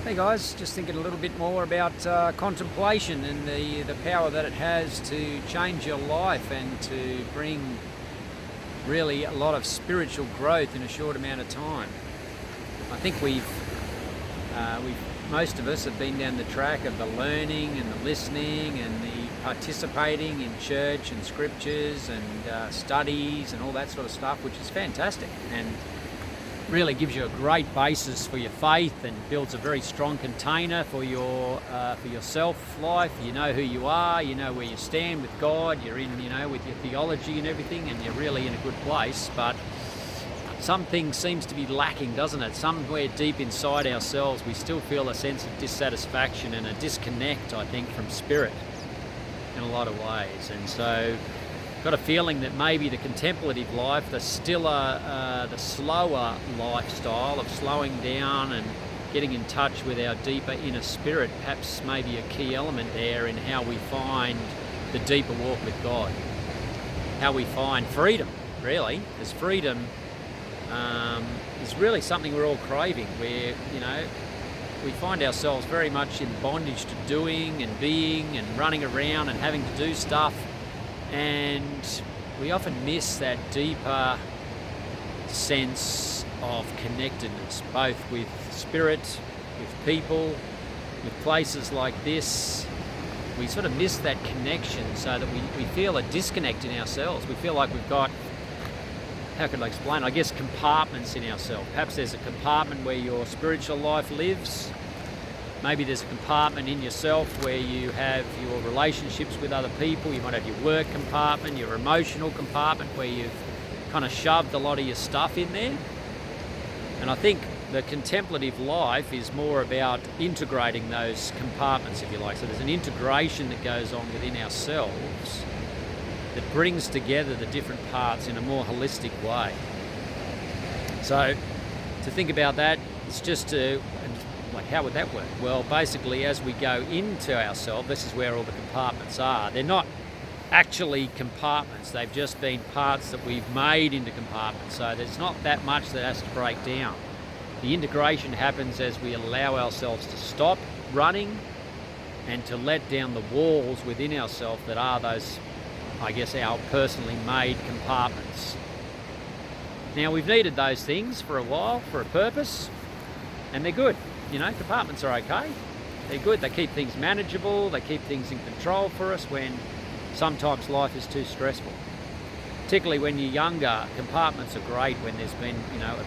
Hey guys, just thinking a little bit more about contemplation and the power that it has to change your life and to bring really a lot of spiritual growth in a short amount of time. I think most of us have been down the track of the learning and the listening and the participating in church and scriptures and studies and all that sort of stuff, which is fantastic and really gives you a great basis for your faith and builds a very strong container for your self life. You know who you are, you know where you stand with God, you're in, with your theology and everything, and you're really in a good place. But something seems to be lacking, doesn't it? Somewhere deep inside ourselves, we still feel a sense of dissatisfaction and a disconnect, I think, from spirit in a lot of ways. And so got a feeling that maybe the contemplative life, the slower lifestyle of slowing down and getting in touch with our deeper inner spirit, perhaps maybe a key element there in how we find the deeper walk with God. How we find freedom, really, because freedom is really something we're all craving, where, we find ourselves very much in bondage to doing and being and running around and having to do stuff. And we often miss that deeper sense of connectedness, both with spirit, with people, with places like this. We sort of miss that connection, so that we feel a disconnect in ourselves. We feel like we've got, how could I explain? I guess compartments in ourselves. Perhaps there's a compartment where your spiritual life lives. Maybe there's a compartment in yourself where you have your relationships with other people. You might have your work compartment, your emotional compartment, where you've kind of shoved a lot of your stuff in there. And I think the contemplative life is more about integrating those compartments, if you like. So there's an integration that goes on within ourselves that brings together the different parts in a more holistic way. So to think about that, it's just to... how would that work? Well, basically, as we go into ourselves, this is where all the compartments are. They're not actually compartments. They've just been parts that we've made into compartments. So there's not that much that has to break down. The integration happens as we allow ourselves to stop running and to let down the walls within ourselves that are those, I guess, our personally made compartments. Now, we've needed those things for a while, for a purpose, and they're good. Compartments are okay. They're good. They keep things manageable. They keep things in control for us when sometimes life is too stressful. Particularly when you're younger, compartments are great when there's been,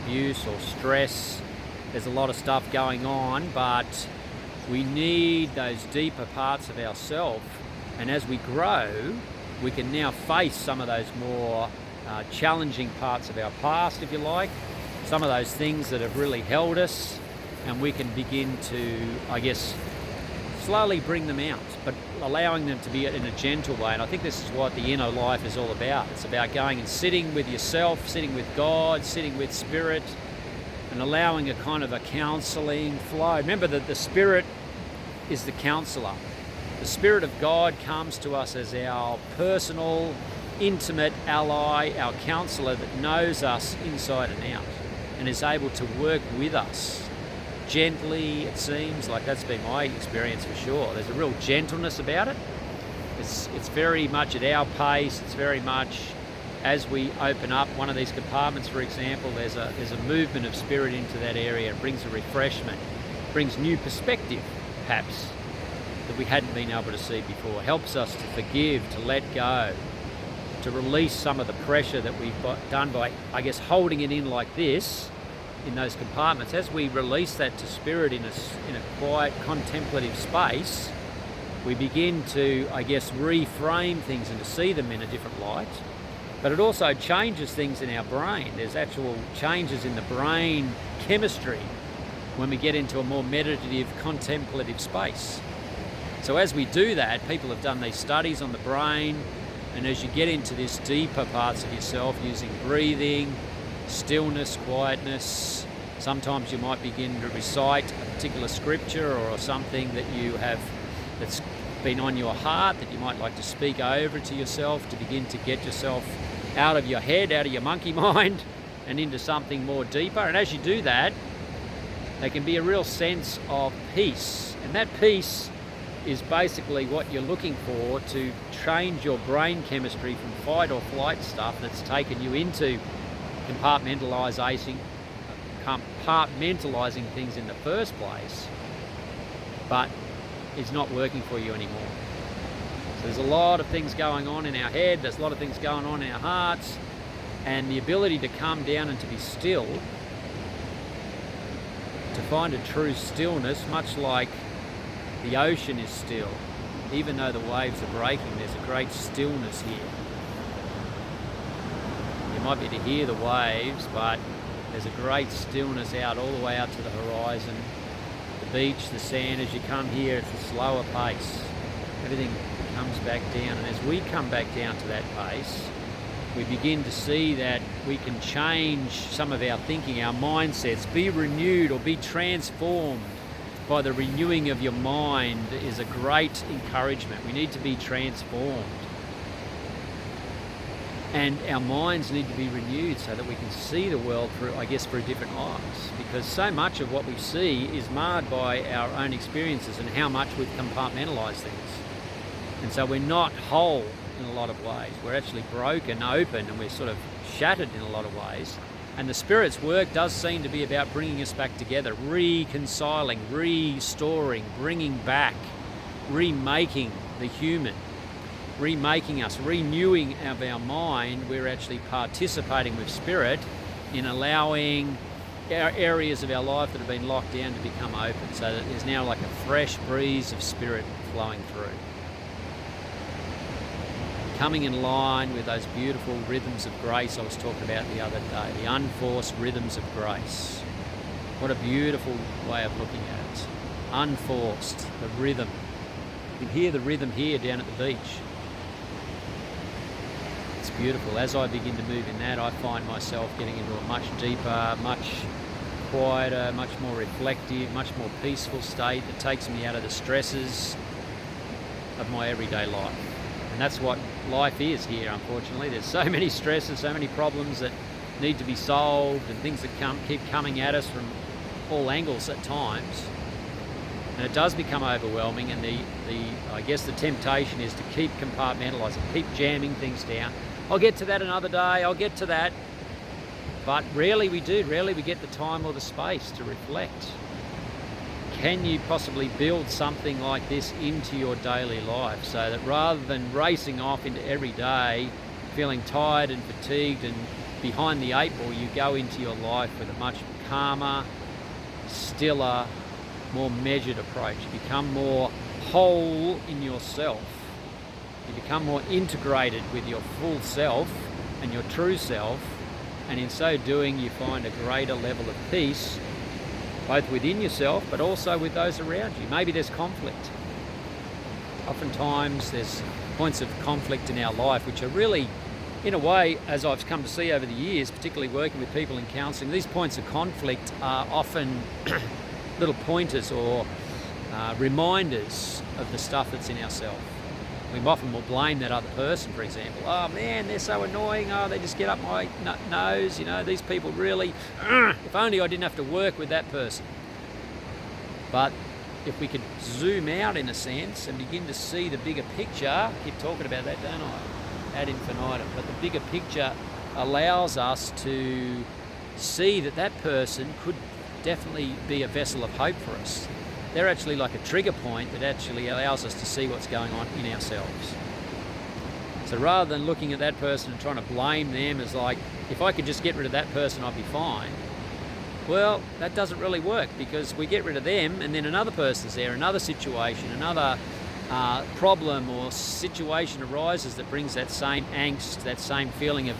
abuse or stress. There's a lot of stuff going on, but we need those deeper parts of ourselves. And as we grow, we can now face some of those more challenging parts of our past, if you like. Some of those things that have really held us. And we can begin to, I guess, slowly bring them out, but allowing them to be in a gentle way. And I think this is what the inner life is all about. It's about going and sitting with yourself, sitting with God, sitting with spirit, and allowing a kind of a counselling flow. Remember that the spirit is the counsellor. The Spirit of God comes to us as our personal, intimate ally, our counsellor that knows us inside and out and is able to work with us. Gently, it seems like that's been my experience for sure. There's a real gentleness about it. It's very much at our pace. It's very much as we open up one of these compartments, for example, there's a movement of spirit into that area. It brings a refreshment, brings new perspective, perhaps, that we hadn't been able to see before. Helps us to forgive, to let go, to release some of the pressure that we've done by, I guess, holding it in like this, in those compartments. As we release that to spirit in a quiet, contemplative space, we begin to, I guess, reframe things and to see them in a different light. But it also changes things in our brain. There's actual changes in the brain chemistry when we get into a more meditative, contemplative space. So as we do that, people have done these studies on the brain, and as you get into this deeper parts of yourself using breathing, stillness, quietness. Sometimes you might begin to recite a particular scripture or something that you have that's been on your heart that you might like to speak over to yourself to begin to get yourself out of your head, out of your monkey mind and into something more deeper. And as you do that, There can be a real sense of peace, and that peace is basically what you're looking for to change your brain chemistry from fight or flight stuff that's taken you into compartmentalising things in the first place, but is not working for you anymore. So there's a lot of things going on in our head, there's a lot of things going on in our hearts, and the ability to come down and to be still, to find a true stillness, much like the ocean is still. Even though the waves are breaking, there's a great stillness here. You might be able to hear the waves, but there's a great stillness out all the way out to the horizon. The beach, the sand, as you come here, it's a slower pace. Everything comes back down, and as we come back down to that pace, we begin to see that we can change some of our thinking, our mindsets, be renewed or be transformed by the renewing of your mind is a great encouragement. We need to be transformed. And our minds need to be renewed so that we can see the world through, I guess, through different eyes. Because so much of what we see is marred by our own experiences and how much we've compartmentalised things. And so we're not whole in a lot of ways. We're actually broken open, and we're sort of shattered in a lot of ways. And the Spirit's work does seem to be about bringing us back together, reconciling, restoring, bringing back, remaking the human, remaking us, renewing of our mind. We're actually participating with Spirit in allowing our areas of our life that have been locked down to become open, so that there's now like a fresh breeze of Spirit flowing through. Coming in line with those beautiful rhythms of grace I was talking about the other day, the unforced rhythms of grace. What a beautiful way of looking at it. Unforced, the rhythm. You can hear the rhythm here down at the beach. It's beautiful. As I begin to move in that, I find myself getting into a much deeper, much quieter, much more reflective, much more peaceful state that takes me out of the stresses of my everyday life. And that's what life is here, unfortunately. There's so many stresses, so many problems that need to be solved, and things that keep coming at us from all angles at times. And it does become overwhelming, and I guess the temptation is to keep compartmentalising, keep jamming things down. I'll get to that another day, I'll get to that. But rarely we do, rarely we get the time or the space to reflect. Can you possibly build something like this into your daily life, so that rather than racing off into every day, feeling tired and fatigued and behind the eight ball, you go into your life with a much calmer, stiller, more measured approach. You become more whole in yourself. You become more integrated with your full self and your true self, and in so doing you find a greater level of peace, both within yourself but also with those around you. Maybe there's conflict. Oftentimes there's points of conflict in our life which are really, in a way, as I've come to see over the years, particularly working with people in counselling, these points of conflict are often little pointers or reminders of the stuff that's in ourselves. We often will blame that other person, for example. Oh man, they're so annoying. Oh, they just get up my nose. You know, these people really, if only I didn't have to work with that person. But if we could zoom out in a sense and begin to see the bigger picture, I keep talking about that, don't I? Ad infinitum. But the bigger picture allows us to see that that person could definitely be a vessel of hope for us. They're actually like a trigger point that actually allows us to see what's going on in ourselves. So rather than looking at that person and trying to blame them as like, if I could just get rid of that person, I'd be fine. Well, that doesn't really work, because we get rid of them and then another person's there, another situation, another problem or situation arises that brings that same angst, that same feeling of,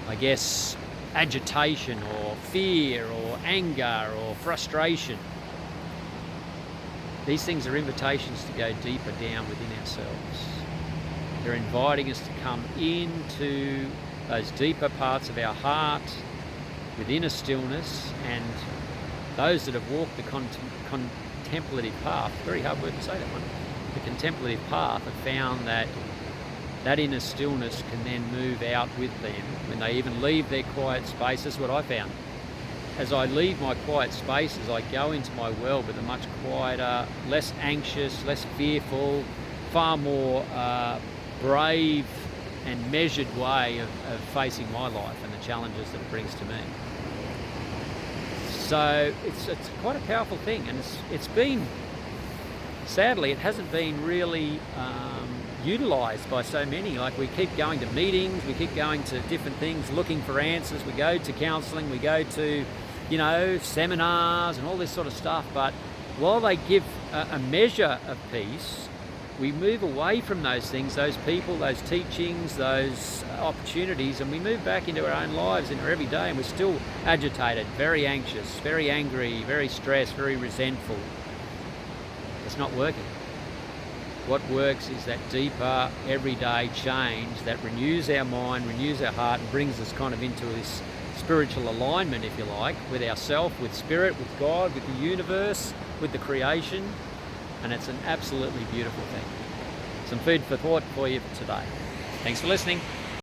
I guess, agitation or fear or anger or frustration. These things are invitations to go deeper down within ourselves. They're inviting us to come into those deeper parts of our heart, within a stillness, and those that have walked the contemplative path, very hard word to say that one, the contemplative path, have found that that inner stillness can then move out with them when they even leave their quiet space. That's what I found. as I leave my quiet spaces, I go into my world with a much quieter, less anxious, less fearful, far more brave and measured way of facing my life and the challenges that it brings to me. So it's quite a powerful thing, and it's been, sadly, it hasn't been really utilised by so many. Like, we keep going to meetings, we keep going to different things, looking for answers, we go to counselling, we go to, seminars and all this sort of stuff, but while they give a measure of peace, we move away from those things, those people, those teachings, those opportunities, and we move back into our own lives, into our everyday, and we're still agitated, very anxious, very angry, very stressed, very resentful. It's not working. What works is that deeper, everyday change that renews our mind, renews our heart, and brings us kind of into this spiritual alignment, if you like, with ourself, with spirit, with God, with the universe, with the creation. And it's an absolutely beautiful thing. Some food for thought for you today. Thanks for listening.